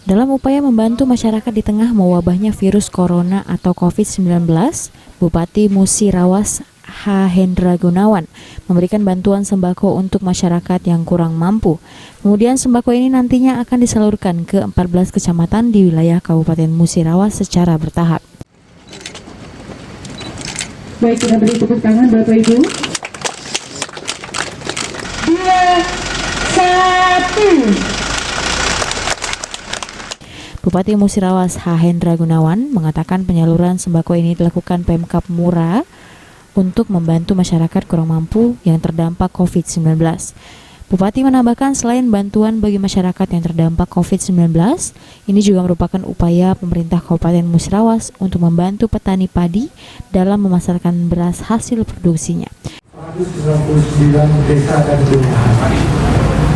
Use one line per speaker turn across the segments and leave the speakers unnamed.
Dalam upaya membantu masyarakat di tengah mewabahnya virus corona atau COVID-19, Bupati Musirawas H. Hendra Gunawan memberikan bantuan sembako untuk masyarakat yang kurang mampu. Kemudian sembako ini nantinya akan disalurkan ke 14 kecamatan di wilayah Kabupaten Musirawas secara bertahap.
Baik, kita beri tepuk tangan Bapak Ibu. 2, 1.
Bupati Musirawas H. Hendra Gunawan mengatakan penyaluran sembako ini dilakukan Pemkab Mura untuk membantu masyarakat kurang mampu yang terdampak COVID-19. Bupati menambahkan selain bantuan bagi masyarakat yang terdampak COVID-19, ini juga merupakan upaya pemerintah Kabupaten Musirawas untuk membantu petani padi dalam memasarkan beras hasil produksinya.
199 desa dan kelurahan.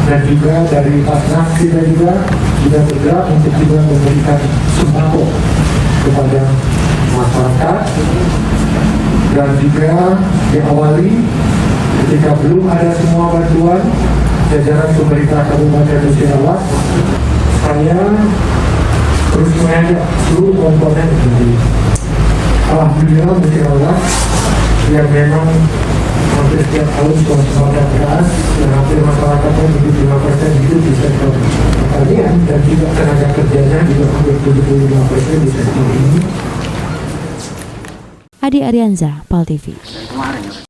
Dan juga dari Basnas kita juga bergerak untuk juga memberikan sembako kepada masyarakat, dan juga diawali ketika belum ada semua bantuan jajaran pemerintah Kabupaten Musirawas, saya terus mengajak seluruh komponen dari alhamdulillah Musirawas yang memang hampir setiap tahun swasembada beras dan hampir masyarakatnya 75% hidup di sektor pertanian dan juga tenaga kerjanya juga hampir 75% di sektor ini.
Adi Arianza, PAL TV.